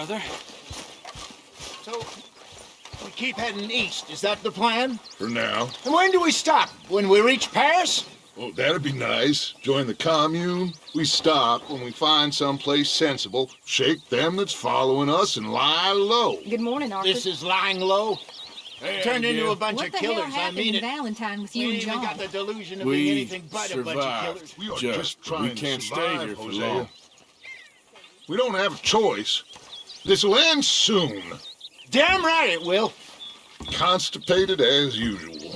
farther. So, we keep heading east, is that the plan? For now. And when do we stop? When we reach Paris? Oh, that'd be nice. Join the commune. We stop when we find someplace sensible, shake them that's following us, and lie low. Good morning, Arthur. This is lying low. Hey, Turned into a bunch what of the killers, hell happened I mean in it. Valentine with We you and ain't even John? got the delusion of We being anything but a bunch of survived. killers. We are Just, just trying we to can't stay survive, here for Hosea. long. We don't have a choice. This'll end soon. Damn right it will. Constipated as usual.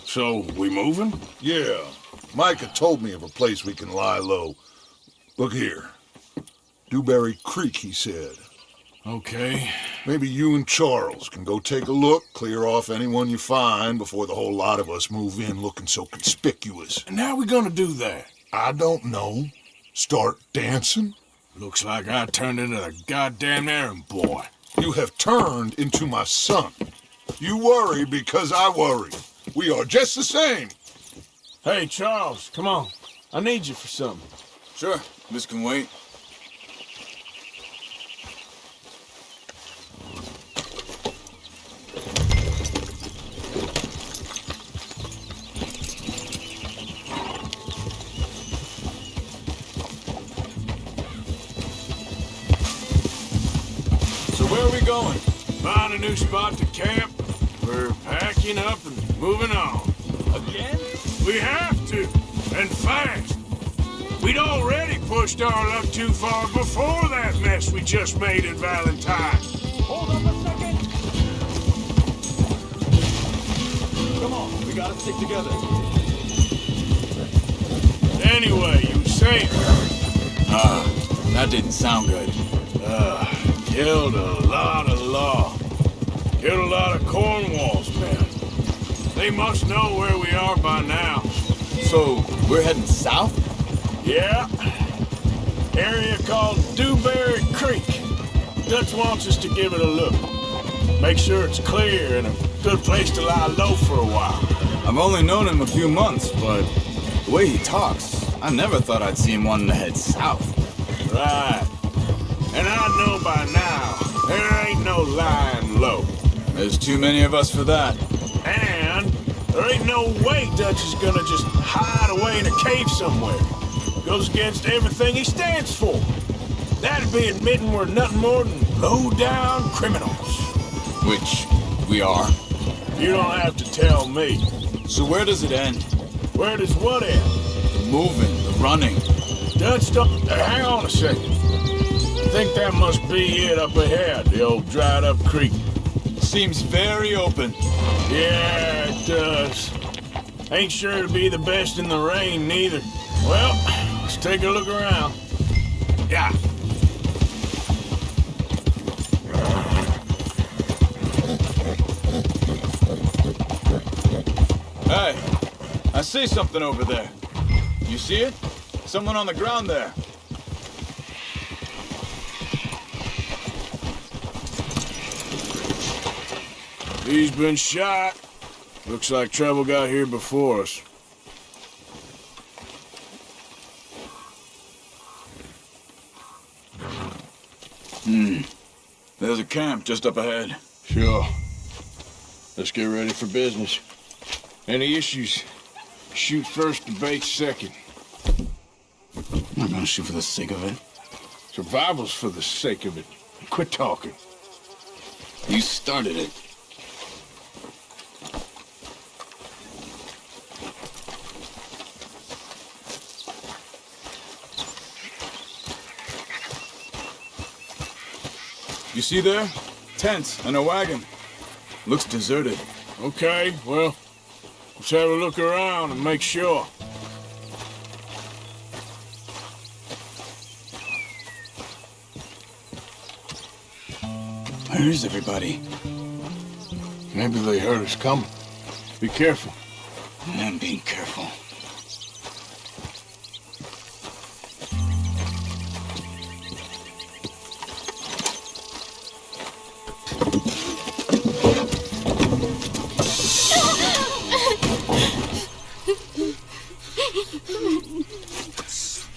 So, we moving? Yeah, Micah told me of a place we can lie low. Look here. Dewberry Creek, he said. Okay. Maybe you and Charles can go take a look, clear off anyone you find before the whole lot of us move in looking so conspicuous. And how we gonna do that? I don't know. Start dancing? Looks like I turned into the goddamn errand boy. You have turned into my son. You worry because I worry. We are just the same. Hey, Charles, come on. I need you for something. Sure, this can wait. So where are we going? Find a new spot to camp. We're packing up and moving on. Again? We have to, and fast. We'd already pushed our luck too far before that mess we just made in Valentine. Hold up a second. Come on, we gotta stick together. Anyway, you were saying, That didn't sound good. killed a lot of law. Killed a lot of Cornwall's men. They must know where we are by now. So, we're heading south? Yeah. Area called Dewberry Creek. Dutch wants us to give it a look. Make sure it's clear and a good place to lie low for a while. I've only known him a few months, but the way he talks, I never thought I'd see him wanting to head south. Right. And I know by now, there ain't no lying low. There's too many of us for that. And there ain't no way Dutch is gonna just hide away in a cave somewhere. Goes against everything he stands for. That'd be admitting we're nothing more than low-down criminals. Which we are. You don't have to tell me. So where does it end? Where does what end? The moving, the running. Dutch don't... hang on a second. I think that must be it up ahead, the old dried-up creek. Seems very open. Yeah, it does. Ain't sure to be the best in the rain, neither. Well, let's take a look around. Yeah. Hey, I see something over there. You see it? Someone on the ground there. He's been shot. Looks like trouble got here before us. There's a camp just up ahead. Sure. Let's get ready for business. Any issues? Shoot first, debate second. I'm not gonna shoot for the sake of it. Survival's for the sake of it. Quit talking. You started it. You see there? Tents and a wagon. Looks deserted. Okay, well, let's have a look around and make sure. Where is everybody? Maybe they heard us coming. Be careful. I'm being careful.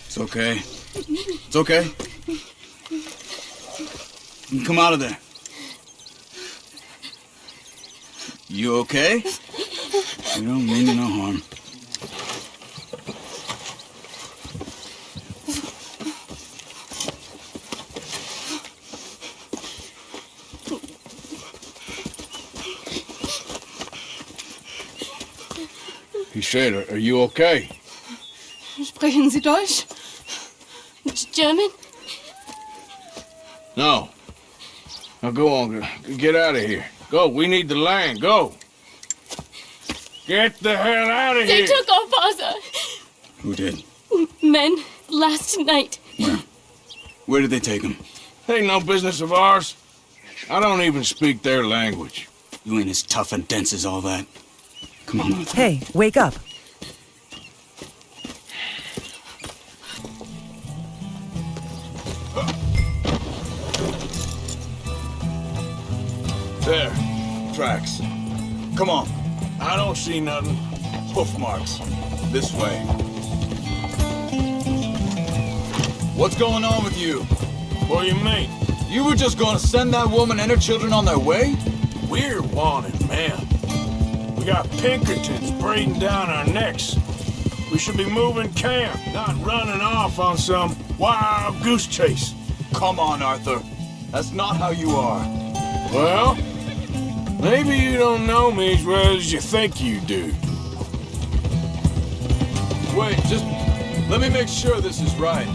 It's okay. It's okay. Come out of there. You okay? You don't mean you no harm. He said, are you okay? Sprechen Sie Deutsch? German? No. Now go on, get out of here. Go, we need the land, go. Get the hell out of They here. took our father. Who did? Men last night. Where? Where did they take him? Ain't no business of ours. I don't even speak their language. You ain't as tough and dense as all that. Come on, Arthur. Hey, wake up. There. Tracks. Come on. I don't see nothing. Hoof marks. This way. What's going on with you? What do you mean? You were just gonna send that woman and her children on their way? We're wanted, man. We got Pinkertons breathing down our necks. We should be moving camp, not running off on some wild goose chase. Come on, Arthur. That's not how you are. Well, maybe you don't know me as well as you think you do. Wait, just let me make sure this is right.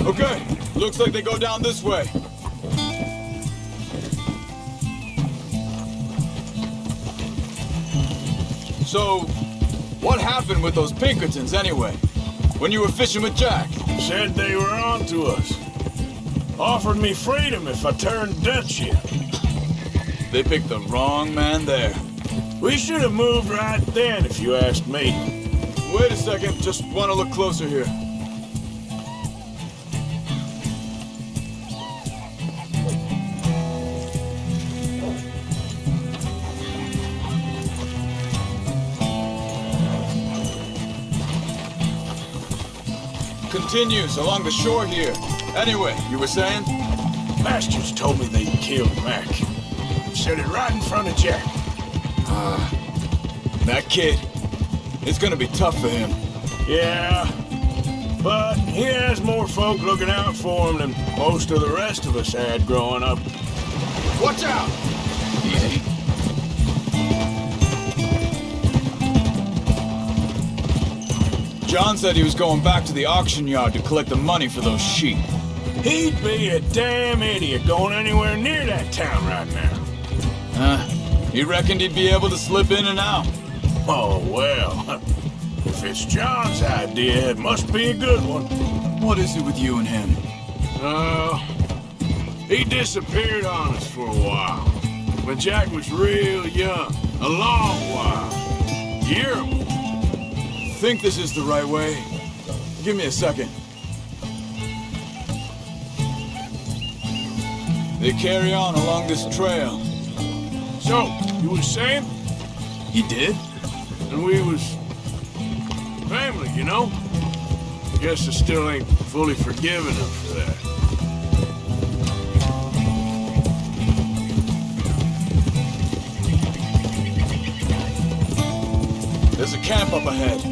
Okay, looks like they go down this way. So, what happened with those Pinkertons anyway? When you were fishing with Jack? Said they were on to us. Offered me freedom if I turned Dutch in. They picked the wrong man there. We should have moved right then, if you asked me. Wait a second, just want to look closer here. Continues along the shore here. Anyway, you were saying? Bastards told me they killed Mac. Said it right in front of Jack. That kid. It's gonna be tough for him. Yeah, but he has more folk looking out for him than most of the rest of us had growing up. Watch out! Easy. John said he was going back to the auction yard to collect the money for those sheep. He'd be a damn idiot going anywhere near that town right now. He reckoned he'd be able to slip in and out. Oh, well. If it's John's idea, it must be a good one. What is it with you and him? He disappeared on us for a while. When Jack was real young. A long while. Year or more. Think this is the right way? Give me a second. They carry on along this trail. So, you was saying? He did? And we was family, you know? Guess I still ain't fully forgiven him for that. There's a camp up ahead.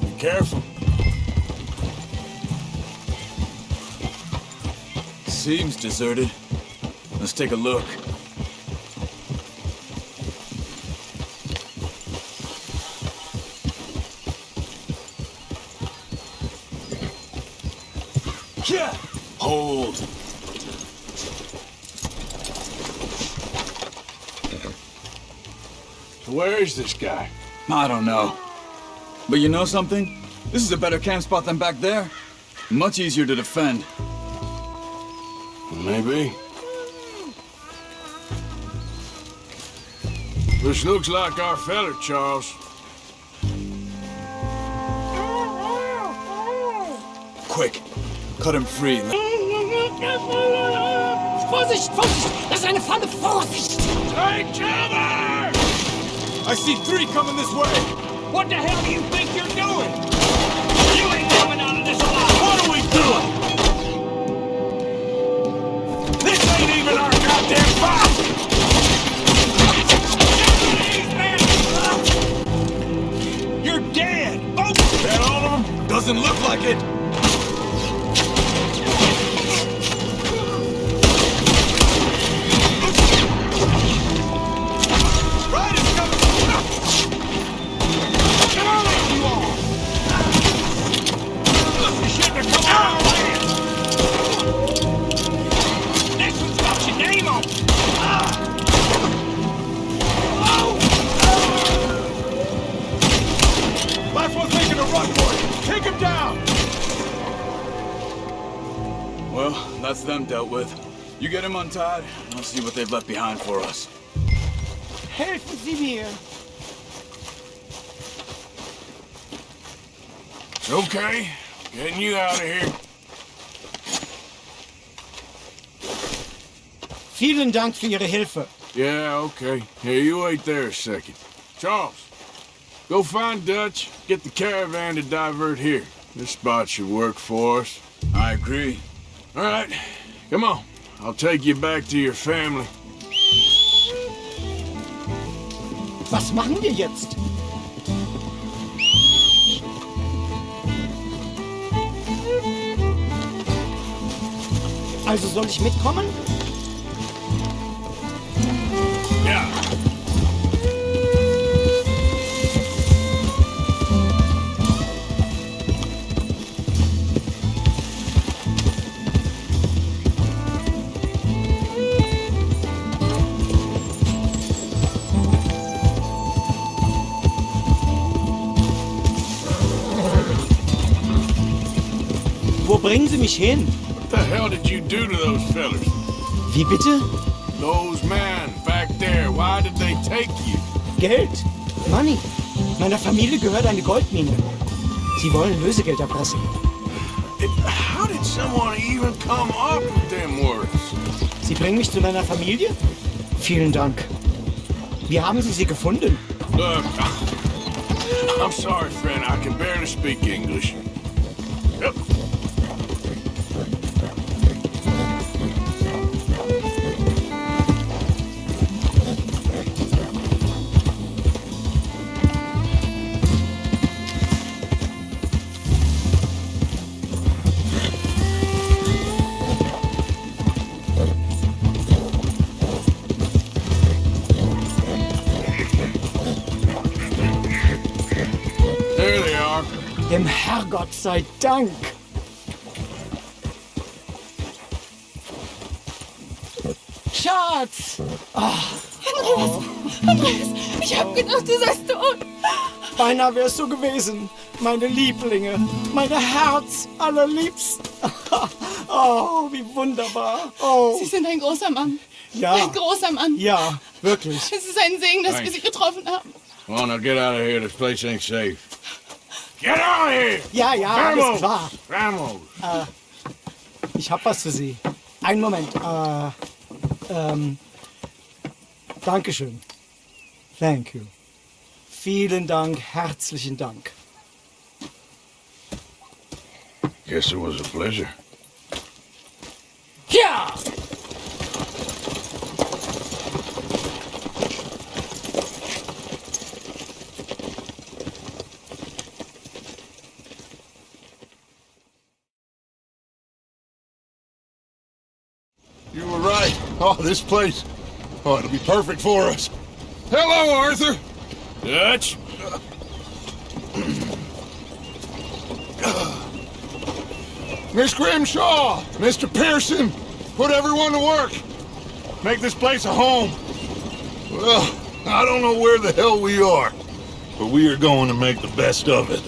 Be careful. Seems deserted. Let's take a look. Yeah. Hold. Where is this guy? I don't know. But you know something? This is a better camp spot than back there. Much easier to defend. Maybe. This looks like our feller, Charles. Quick, cut him free. Vorsicht, Vorsicht! Das ist eine Falle! Vorsicht! Take cover! I see 3 coming this way! What the hell do you think you're doing? You ain't coming out of this alive! What are we doing? This ain't even our goddamn fight! You're dead! Oh! That all of them? Doesn't look like it! Riders coming! Come on, you all! You shouldn't have come on our land! Next one's got your name on it! Last one's making a run for it! Take him down! Well, that's them dealt with. You get him untied, and I'll see what they've left behind for us. Helfen Sie mir! Okay, getting you out of here. Vielen Dank für Ihre Hilfe. Yeah, okay. Here, you wait there a second. Charles, go find Dutch, get the caravan to divert here. This spot should work for us. I agree. All right, come on. I'll take you back to your family. Was machen wir jetzt? Also soll ich mitkommen? Ja. Wo bringen Sie mich hin? What the hell did you do to those fellas? Wie bitte? Those men back there, why did they take you? Geld. Money. Meiner Familie gehört eine Goldmine. Sie wollen Lösegeld erpressen. How did someone even come up with them words? Sie bringen mich zu meiner Familie? Vielen Dank. Wie haben Sie gefunden? Look, I'm sorry, friend. I can barely speak English. Yep. There they are. Dem Herrgott sei Dank. Schatz! Andreas, ich hab gedacht, du seist tot. Beinahe wärst du gewesen. Meine Lieblinge. Meine Herz allerliebsten. Oh, wie wunderbar. Oh, Sie sind ein großer Mann. ja. Ein großer Mann. Ja, wirklich. Es ist ein Segen, dass wir Thanks. Sie getroffen haben. Come on, now get out of here. This place ain't safe. Get out of here! Ja, ja, alles klar. Vamos! Ich hab was für Sie. Einen Moment. Dankeschön. Thank you. Vielen Dank, herzlichen Dank. Guess it was a pleasure. Ja! You were right. Oh, this place. Oh, it'll be perfect for us. Hello, Arthur. Dutch? Miss Grimshaw, Mr. Pearson, put everyone to work. Make this place a home. Well, I don't know where the hell we are, but we are going to make the best of it.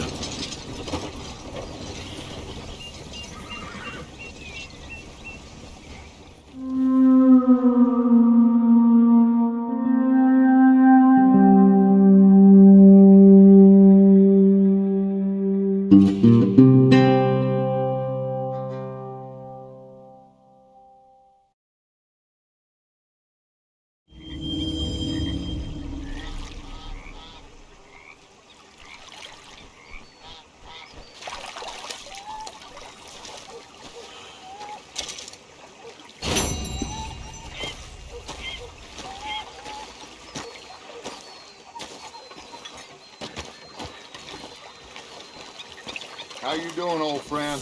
How you doing, old friend?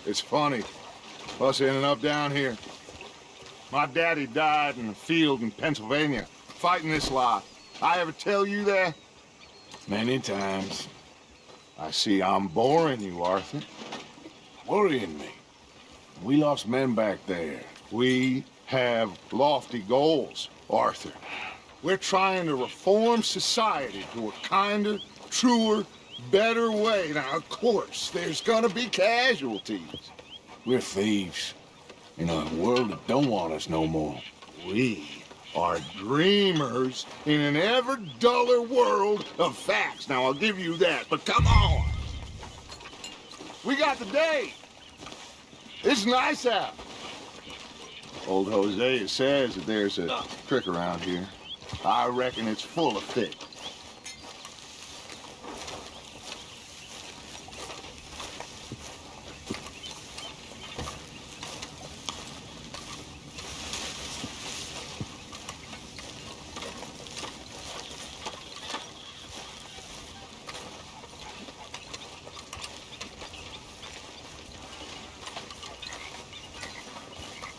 It's funny, us ending up down here. My daddy died in the field in Pennsylvania, fighting this lot. I ever tell you that? Many times. I see I'm boring you, Arthur. Worrying me. We lost men back there. We have lofty goals, Arthur. We're trying to reform society to a kinder, truer, better way. Now, of course, there's gonna be casualties. We're thieves. In a world that don't want us no more. We are dreamers in an ever duller world of facts. Now, I'll give you that, but come on. We got the day. It's nice out. Old Hosea says that there's a creek around here. I reckon it's full of fish.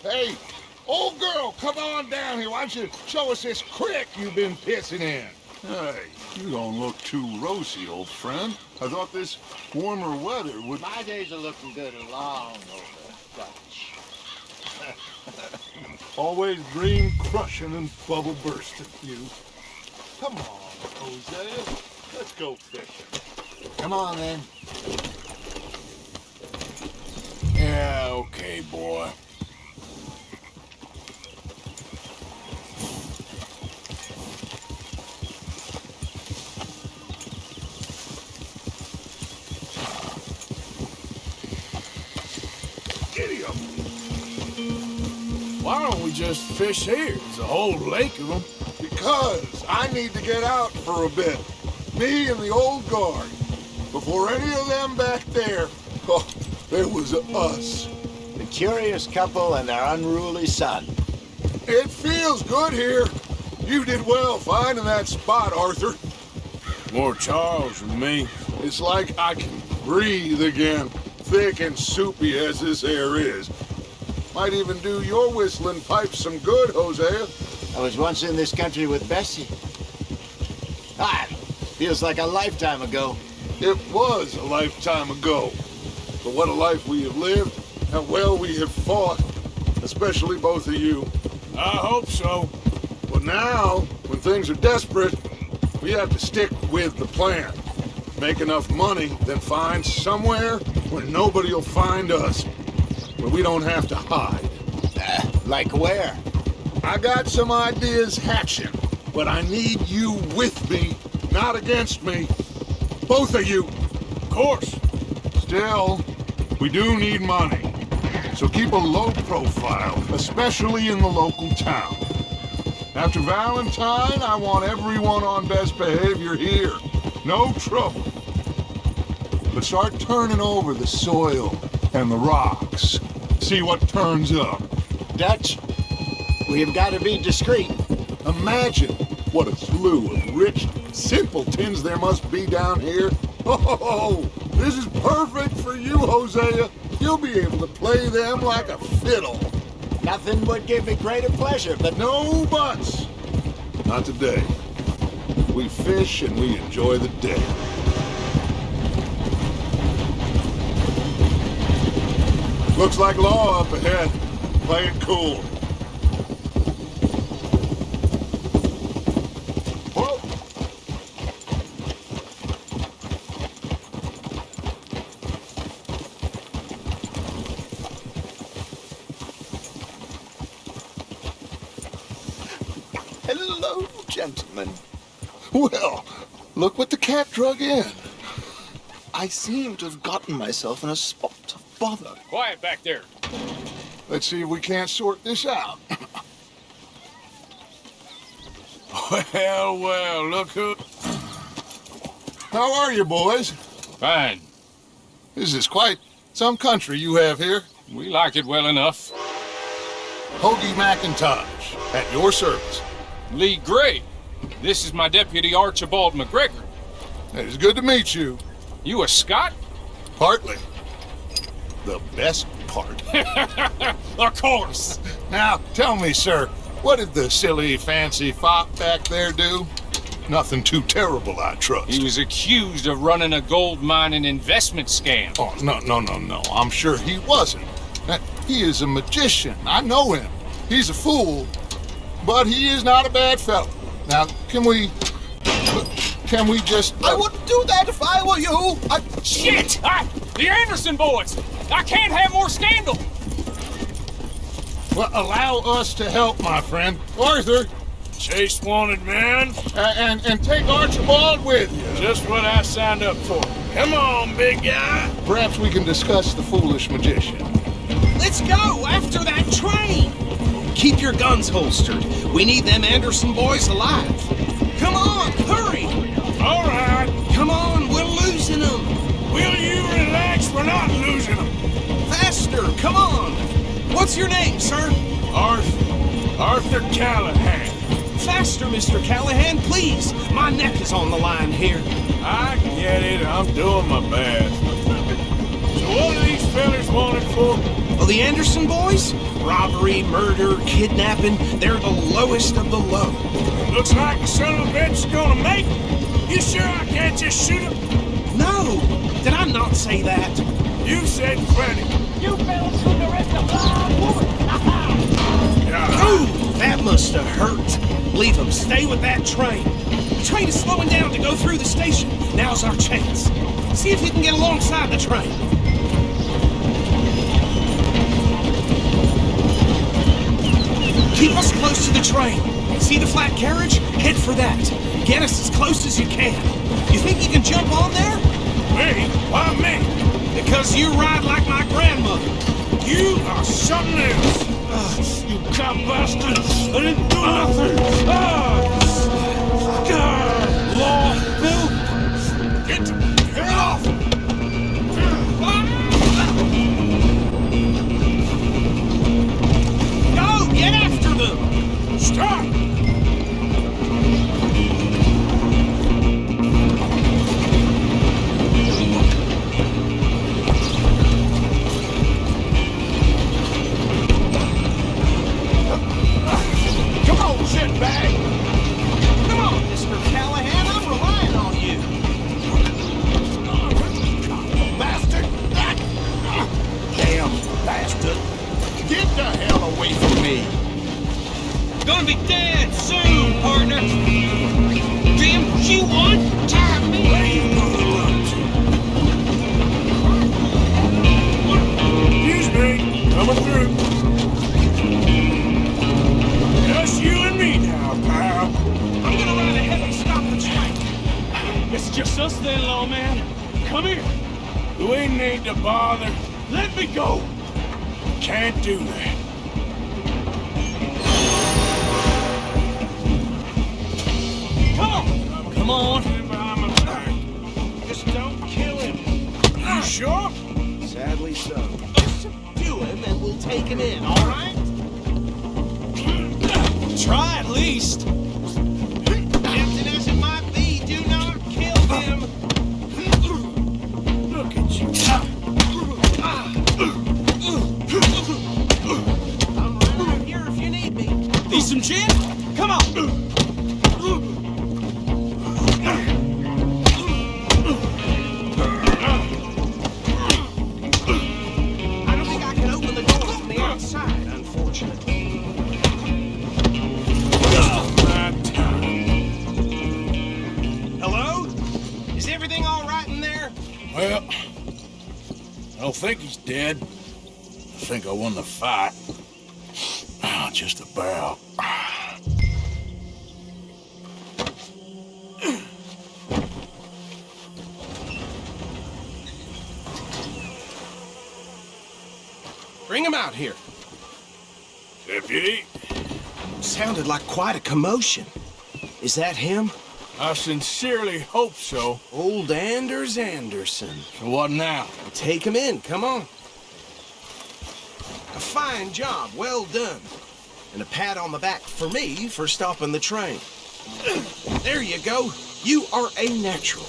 Hey, old girl, come on down here. Why don't you show us this creek you've been pissing in? Hey, you don't look too rosy, old friend. I thought this warmer weather would... My days are looking good along over Dutch. Always dream crushing and bubble bursting, you. Come on, Hosea. Let's go fishing. Come on, then. Yeah, okay, boy. Giddy up. Why don't we just fish here? There's a whole lake of them. Because I need to get out for a bit. Me and the old guard. Before any of them back there, oh, there was us. The curious couple and their unruly son. It feels good here. You did well finding that spot, Arthur. More Charles than me. It's like I can breathe again, thick and soupy as this air is. Might even do your whistling pipes some good, Hosea. I was once in this country with Bessie. Ah, feels like a lifetime ago. It was a lifetime ago. But what a life we have lived, how well we have fought, especially both of you. I hope so. But now, when things are desperate, we have to stick with the plan. Make enough money, then find somewhere where nobody will find us. Where we don't have to hide. Like where? I got some ideas hatching, but I need you with me, not against me. Both of you. Of course. Still, we do need money. So keep a low profile, especially in the local town. After Valentine, I want everyone on best behavior here. No trouble. But start turning over the soil and the rocks. See what turns up. Dutch, we've got to be discreet. Imagine what a slew of rich simpletons there must be down here. Oh, this is perfect for you, Hosea. You'll be able to play them like a fiddle. Nothing would give me greater pleasure, but No buts. Not today. We fish and we enjoy the day. Looks like law up ahead. Play it cool. Whoa. hello, gentlemen. Well, look what the cat drug in. I seem to have gotten myself in a spot of bother. Quiet back there. Let's see if we can't sort this out. Well, look who... How are you, boys? Fine. This is quite some country you have here. We like it well enough. Hoagie McIntosh, at your service. Lee Gray. This is my deputy Archibald McGregor. It's good to meet you. You a Scot? Partly. The best part. Of course. Now, tell me, sir, what did the silly, fancy fop back there do? Nothing too terrible, I trust. He was accused of running a gold mining investment scam. Oh, no. I'm sure he wasn't. He is a magician. I know him. He's a fool, but he is not a bad fellow. Now, can we just... I wouldn't do that if I were you. Shit! The Anderson boys! I can't have more scandal! Well, allow us to help, my friend. Arthur, Chase wanted, man. and take Archibald with you. Just what I signed up for. Come on, big guy. Perhaps we can discuss the foolish magician. Let's go after that train. Keep your guns holstered. We need them Anderson boys alive. Come on, hurry. All right. Come on, we're losing them. Will you relax? We're not losing them. Faster, come on. What's your name, sir? Arthur Callahan. Faster, Mr. Callahan, please. My neck is on the line here. I get it. I'm doing my best. So what are these fellas wanted for? Well, the Anderson boys? Robbery, murder, kidnapping. They're the lowest of the low. Looks like the son of a bitch is gonna make it. You sure I can't just shoot him? No! Did I not say that? You said plenty. You fellas shoot the rest of blind woman. Ooh, that must have hurt. Leave them. Stay with that train. The train is slowing down to go through the station. Now's our chance. See if you can get alongside the train. Keep us close to the train. See the flat carriage? Head for that. Get us as close as you can. You think you can jump on there? Me? Why me? Because you ride like my grandmother. You are something else. You cop bastard! I didn't do nothing! Law, Bill! Get off! Go! Get after them! Stop! Gonna be dead soon, partner. Damn what you want? Tie me. Where you gonna run to? Excuse me, coming through. Just you and me now, pal. I'm gonna ride ahead and stop the train. It's just us then, lawman. Come here. We need to bother. Let me go. Can't do that. Come on. Just don't kill him. You sure? Sadly so. Subdue him and we'll take him in, all right? Try at least. Tempting as it might be, do not kill him. Look at you. I'm right here if you need me. Need some gin? Come on. I don't think I can open the door from the outside, unfortunately. Hello? Is everything all right in there? Well, I don't think he's dead. I think I won the fight. Just about. Bring him out here. Deputy, Sounded like quite a commotion. Is that him? I sincerely hope so. Old Anders Anderson. So what now? Take him in, come on. A fine job, well done. And a pat on the back for me for stopping the train. There you go. You are a natural.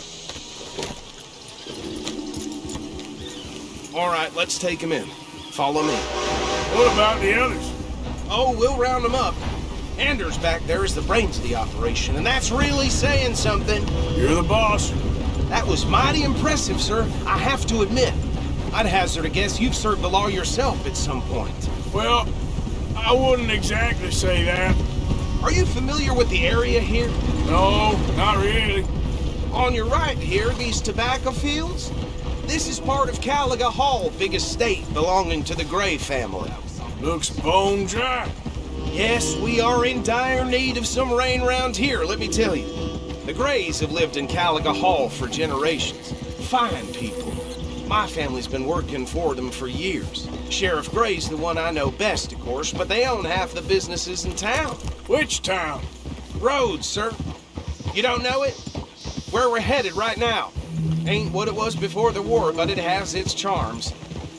All right, let's take him in. Follow me. What about the others? Oh, we'll round them up. Anders back there is the brains of the operation, and that's really saying something. You're the boss. That was mighty impressive, sir. I have to admit. I'd hazard a guess you've served the law yourself at some point. Well, I wouldn't exactly say that. Are you familiar with the area here? No, not really. On your right here, these tobacco fields? This is part of Caliga Hall, big estate belonging to the Gray family. Looks bone dry. Yes, we are in dire need of some rain round here, let me tell you. The Grays have lived in Caliga Hall for generations. Fine people. My family's been working for them for years. Sheriff Gray's the one I know best, of course, but they own half the businesses in town. Which town? Rhodes, sir. You don't know it? Where we're headed right now. Ain't what it was before the war, but it has its charms.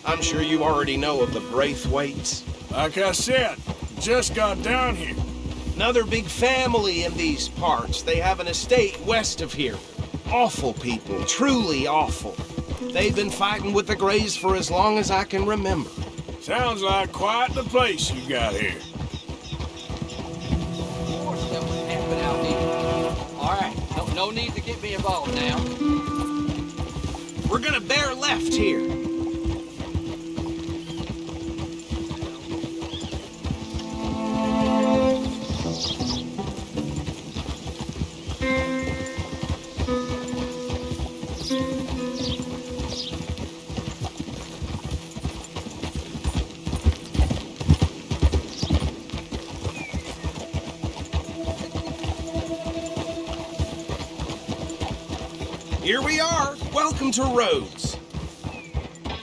I'm sure you already know of the Braithwaites. Like I said, just got down here. Another big family in these parts. They have an estate west of here. Awful people, truly awful. They've been fighting with the Grays for as long as I can remember. Sounds like quite the place you got here. All right, no need to get me involved now. We're gonna bear left here. Here we are. Welcome to Rhodes.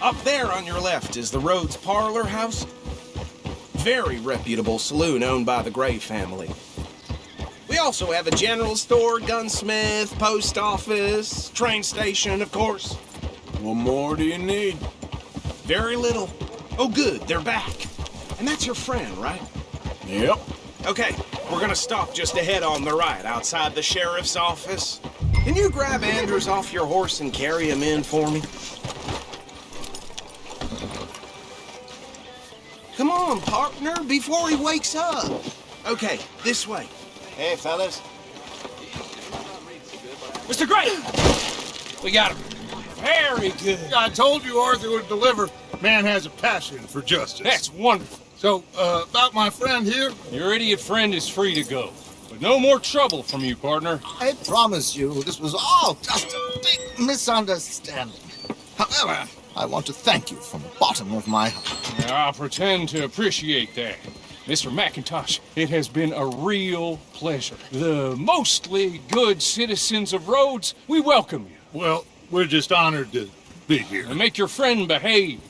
Up there on your left is the Rhodes Parlor House. Very reputable saloon owned by the Gray family. We also have a general store, gunsmith, post office, train station, of course. What more do you need? Very little. Oh, good, they're back. And that's your friend, right? Yep. Okay, we're gonna stop just ahead on the right, outside the sheriff's office. Can you grab Anders off your horse and carry him in for me? Come on, partner, before he wakes up. Okay, this way. Hey, fellas. Mr. Gray! We got him. Very good. I told you Arthur would deliver. Man has a passion for justice. That's wonderful. So, about my friend here? Your idiot friend is free to go. But no more trouble from you, partner. I promise you, this was all just a big misunderstanding. However, I want to thank you from the bottom of my heart. I'll pretend to appreciate that. Mr. McIntosh, it has been a real pleasure. The mostly good citizens of Rhodes, we welcome you. Well, we're just honored to be here. And make your friend behave.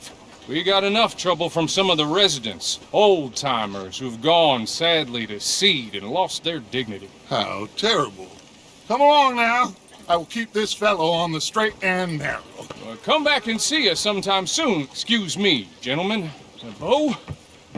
We got enough trouble from some of the residents, old-timers who've gone, sadly, to seed and lost their dignity. How terrible. Come along now. I will keep this fellow on the straight and narrow. Come back and see us sometime soon. Excuse me, gentlemen. Bo,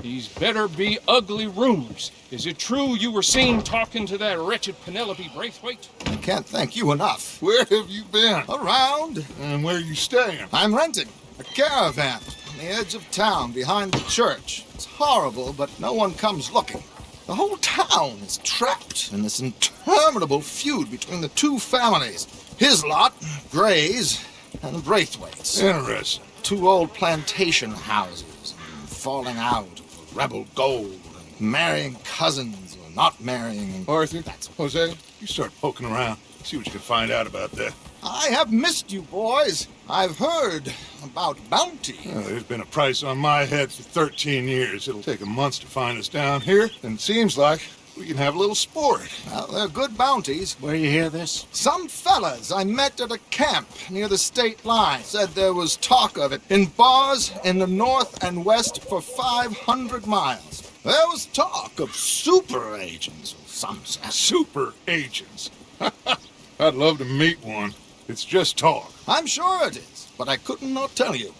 these better be ugly rumors. Is it true you were seen talking to that wretched Penelope Braithwaite? I can't thank you enough. Where have you been? Around. And where are you staying? I'm renting a caravan on the edge of town behind the church. It's horrible, but no one comes looking. The whole town is trapped in this interminable feud between the two families. His lot, Gray's, and the Braithwaites. Interesting. Two old plantation houses, and falling out over rebel gold, and marrying cousins or not marrying. Arthur, Jose, you start poking around. See what you can find out about that. I have missed you, boys. I've heard about bounty. There's been a price on my head for 13 years. It'll take a month to find us down here, and it seems like we can have a little sport. Well, they're good bounties. Where you hear this? Some fellas I met at a camp near the state line said there was talk of it in bars in the north and west for 500 miles. There was talk of super agents or some such. Super agents. I'd love to meet one. It's just talk. I'm sure it is, but I couldn't not tell you.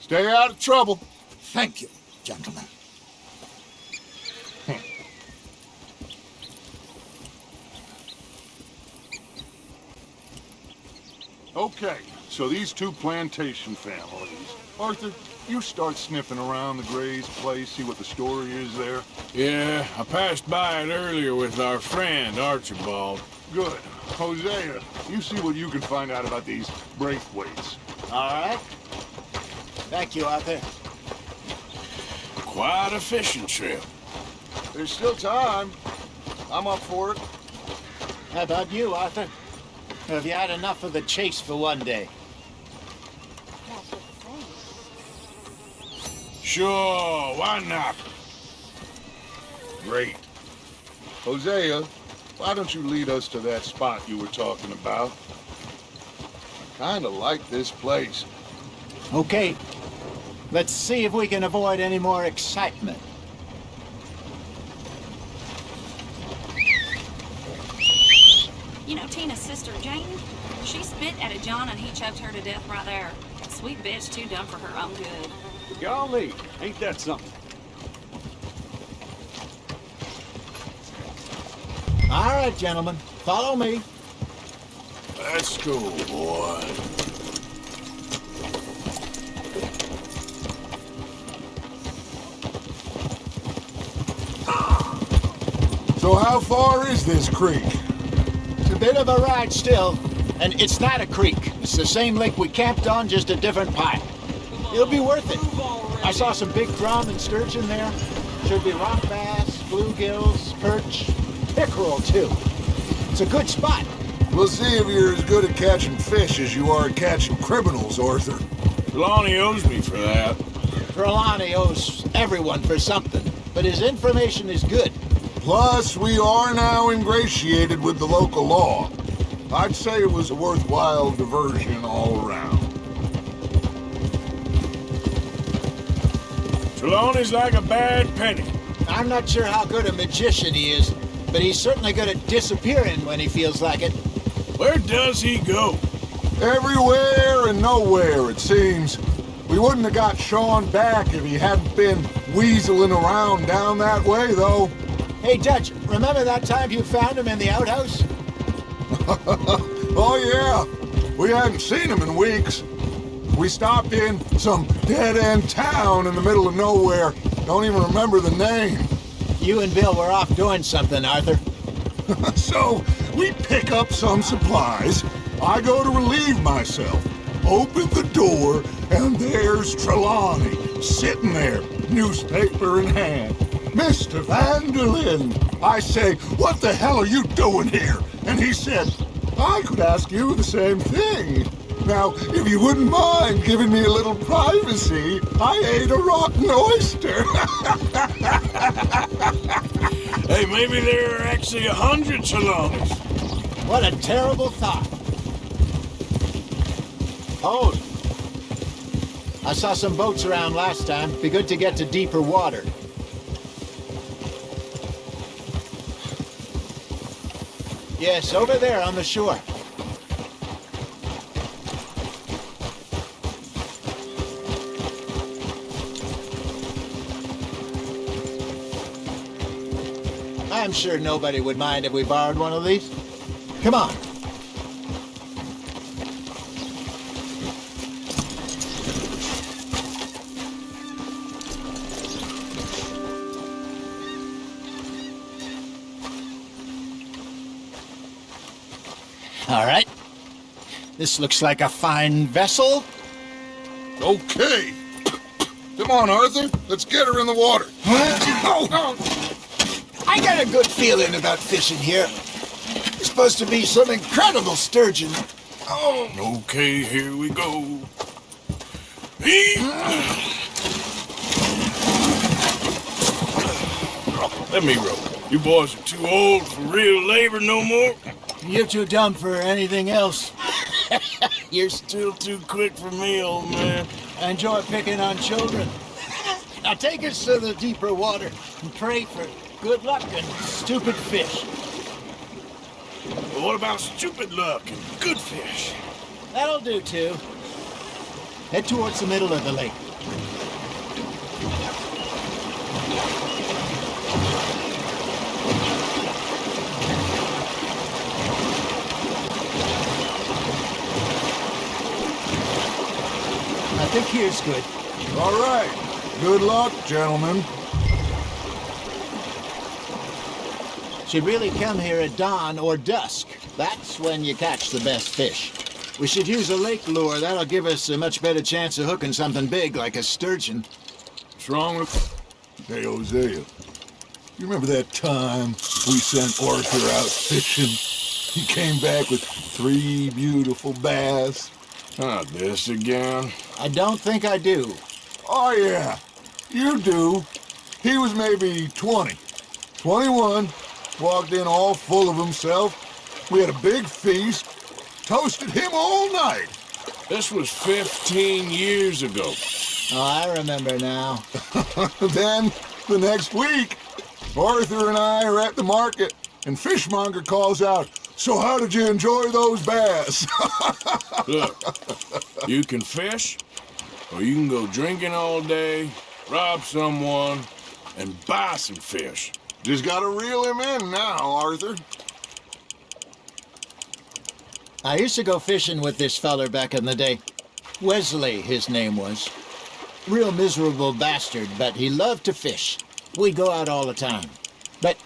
Stay out of trouble. Thank you, gentlemen. Okay, So these two plantation families. Arthur, you start sniffing around the Gray's place, see what the story is there. Yeah, I passed by it earlier with our friend, Archibald. Good. Hosea, you see what you can find out about these Braithwaites. All right. Thank you, Arthur. Quite a fishing trip. There's still time. I'm up for it. How about you, Arthur? Have you had enough of the chase for one day? Sure, why not? Great. Hosea, why don't you lead us to that spot you were talking about? I kind of like this place. Okay. Let's see if we can avoid any more excitement. You know Tina's sister, Jane? She spit at a John and he choked her to death right there. Sweet bitch, too dumb for her own good. Golly, ain't that something? All right, gentlemen. Follow me. Let's go, boy. So how far is this creek? It's a bit of a ride still, and it's not a creek. It's the same lake we camped on, just a different pipe. It'll be worth it. I saw some big drum and sturgeon there. Should be rock bass, bluegills, perch, pickerel too. It's a good spot. We'll see if you're as good at catching fish as you are at catching criminals, Arthur. Trelawney owes me for that. Trelawney owes everyone for something, but his information is good. Plus, we are now ingratiated with the local law. I'd say it was a worthwhile diversion all around. Trelawney's like a bad penny. I'm not sure how good a magician he is, but he's certainly good at disappearing when he feels like it. Where does he go? Everywhere and nowhere, it seems. We wouldn't have got Sean back if he hadn't been weaseling around down that way, though. Hey, Dutch, remember that time you found him in the outhouse? Oh, yeah. We hadn't seen him in weeks. We stopped in some dead-end town in the middle of nowhere. Don't even remember the name. You and Bill were off doing something, Arthur. So, we pick up some supplies. I go to relieve myself. Open the door, and there's Trelawney, sitting there, newspaper in hand. Mr. Vanderlyn. I say, what the hell are you doing here? And he said, I could ask you the same thing. Now, if you wouldn't mind giving me a little privacy, I ate a rotten oyster. Hey, maybe there are actually 100 Trelawneys. What a terrible thought. Hold. I saw some boats around last time. Be good to get to deeper water. Yes, over there on the shore. I'm sure nobody would mind if we borrowed one of these. Come on. All right. This looks like a fine vessel. Okay. Come on, Arthur. Let's get her in the water. I got a good feeling about fishing here. It's supposed to be some incredible sturgeon. Oh. Okay, here we go. Let me row. You boys are too old for real labor no more. You're too dumb for anything else. You're still too quick for me, old man. I enjoy picking on children. Now take us to the deeper water and pray for good luck and stupid fish. But what about stupid luck and good fish? That'll do, too. Head towards the middle of the lake. here's good. All right. Good luck, gentlemen. Should really come here at dawn or dusk. That's when you catch the best fish. We should use a lake lure. That'll give us a much better chance of hooking something big like a sturgeon. What's wrong with... Hey, Hosea. You remember that time we sent Arthur out fishing? He came back with 3 beautiful bass. Not this again. I don't think I do. Oh, yeah. You do. He was maybe 20. 21. Walked in all full of himself. We had a big feast. Toasted him all night. This was 15 years ago. Oh, I remember now. Then, the next week, Arthur and I are at the market, and Fishmonger calls out, "So how did you enjoy those bass?" Look, you can fish, or you can go drinking all day, rob someone, and buy some fish. Just gotta reel him in now, Arthur. I used to go fishing with this feller back in the day. Wesley, his name was. Real miserable bastard, but he loved to fish. We'd go out all the time. But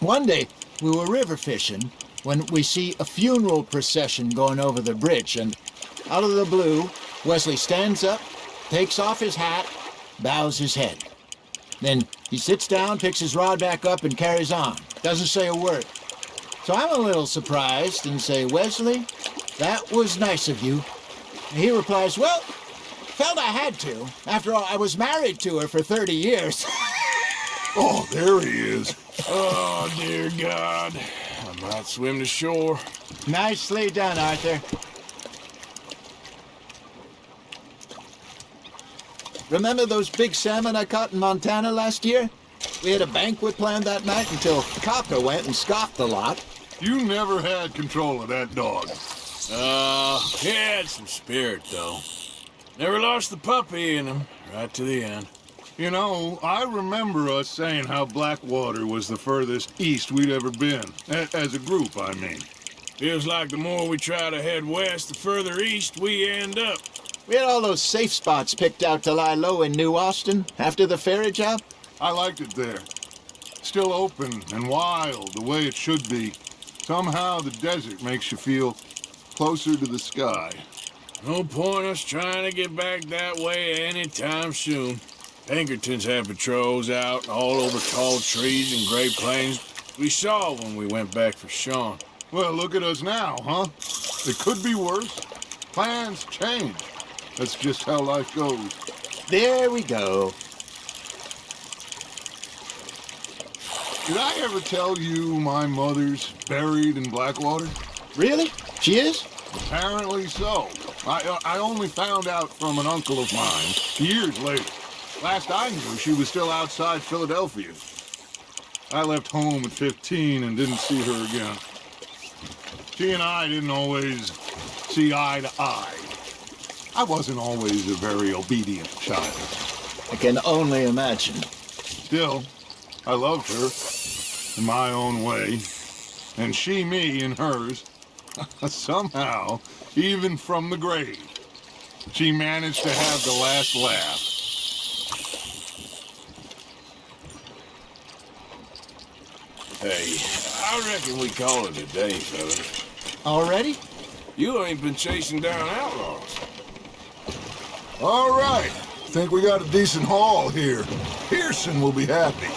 one day, we were river fishing when we see a funeral procession going over the bridge, and out of the blue, Wesley stands up, takes off his hat, bows his head. Then he sits down, picks his rod back up, and carries on. Doesn't say a word. So I'm a little surprised and say, "Wesley, that was nice of you." And he replies, "Well, felt I had to. After all, I was married to her for 30 years. Oh, there he is. Oh, dear God. I might swim to shore. Nicely done, Arthur. Remember those big salmon I caught in Montana last year? We had a banquet planned that night until Copper went and scoffed the lot. You never had control of that dog. He had some spirit, though. Never lost the puppy in him, right to the end. You know, I remember us saying how Blackwater was the furthest east we'd ever been. As a group, I mean. Feels like the more we try to head west, the further east we end up. We had all those safe spots picked out to lie low in New Austin after the ferry job. I liked it there. Still open and wild, the way it should be. Somehow the desert makes you feel closer to the sky. No point us trying to get back that way anytime soon. Pinkertons had patrols out all over tall trees and Great Plains. We saw when we went back for Sean. Well, look at us now, huh? It could be worse. Plans change. That's just how life goes. There we go. Did I ever tell you my mother's buried in Blackwater? Really? She is? Apparently so. I only found out from an uncle of mine years later. Last I knew, she was still outside Philadelphia. I left home at 15 and didn't see her again. She and I didn't always see eye to eye. I wasn't always a very obedient child. I can only imagine. Still, I loved her in my own way, and she me in hers. Somehow, even from the grave, she managed to have the last laugh. Hey, I reckon we call it a day, fellas. Already? You ain't been chasing down outlaws. All right. Think we got a decent haul here. Pearson will be happy.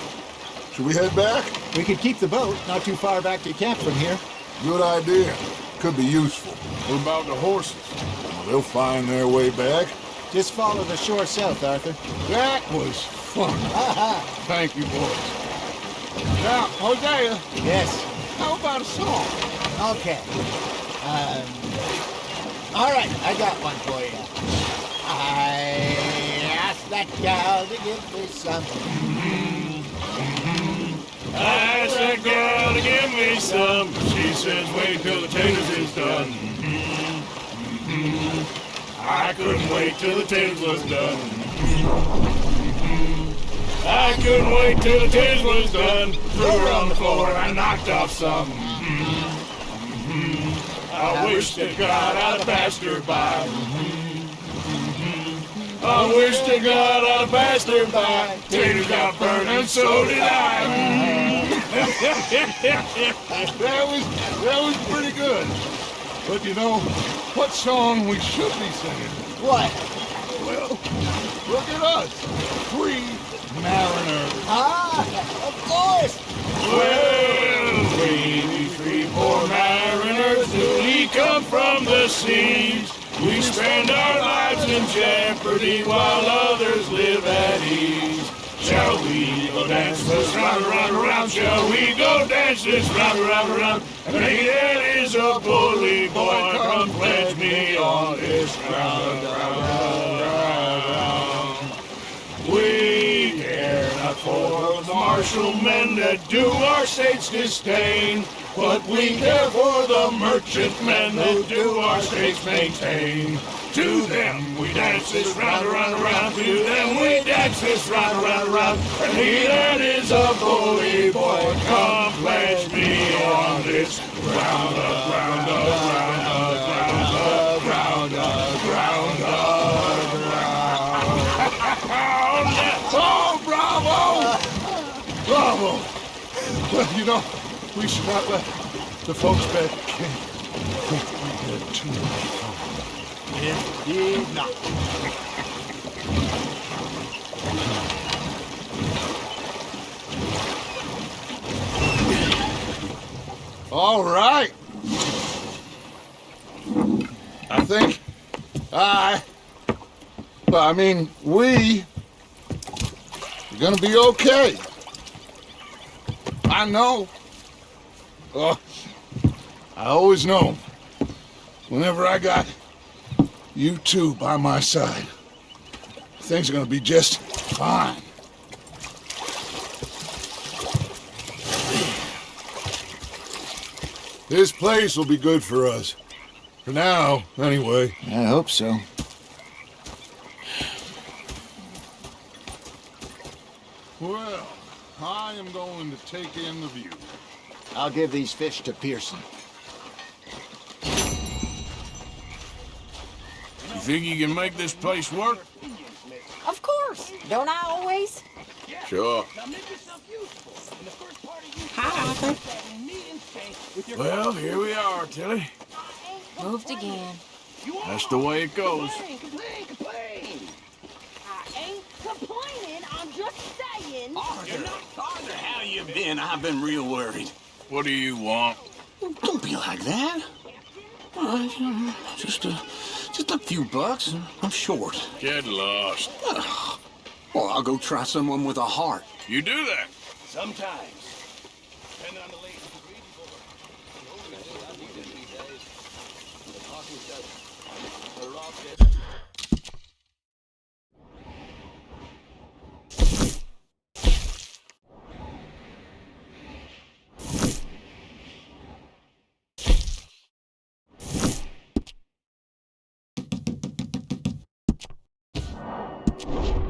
Should we head back? We could keep the boat not too far back to camp from here. Good idea. Could be useful. What about the horses? Well, they'll find their way back. Just follow the shore south, Arthur. That was fun. Thank you, boys. Now, Hosea. Yes. How about a song? Okay. All right, I got one for you. I asked that gal to give me some. I asked that girl to give me some. She says, wait till the taters is done. I couldn't wait till the taters was done. I couldn't wait till the taters was done. Threw her on the floor and I knocked off some. I wish that God I'd passed her by. I wish to God I'd passed her by. Tater got burned and so did I. That was pretty good. But you know, what song we should be singing? What? Well, look at us. 3 mariners. Ah, of course. Well, we three poor mariners, newly come from the seas. We spend our lives in jeopardy while others live at ease. Shall we go dance this round, round, round? Shall we go dance this round, round, round? And Hayden is a bully boy, come pledge me on this ground, round, round, round. We care not for the martial men that do our state's disdain, but we care for the merchant men that do our states maintain. To them we dance this round, round, round. To them we dance this round, round, round. And he that is a bully boy, come pledge me on this round up, round up, round up, round up, round up, round up, round up. Oh, bravo! Bravo! Well, you know, we should not let the folks back at camp think we had too much fun. Indeed not. All right. I think we're gonna be okay. I know. I always know. Whenever I got you two by my side, things are gonna be just fine. This place will be good for us. For now, anyway. I hope so. Well, I am going to take in the view. I'll give these fish to Pearson. You think you can make this place work? Of course. Don't I always? Sure. Hi, Arthur. Well, here we are, Tilly. Moved again. That's the way it goes. I ain't complaining. I'm just saying. Arthur, how you been? I've been real worried. What do you want? Don't be like that. Just a few bucks, and I'm short. Get lost. Well, I'll go try someone with a heart. You do that? Sometimes. Thank you.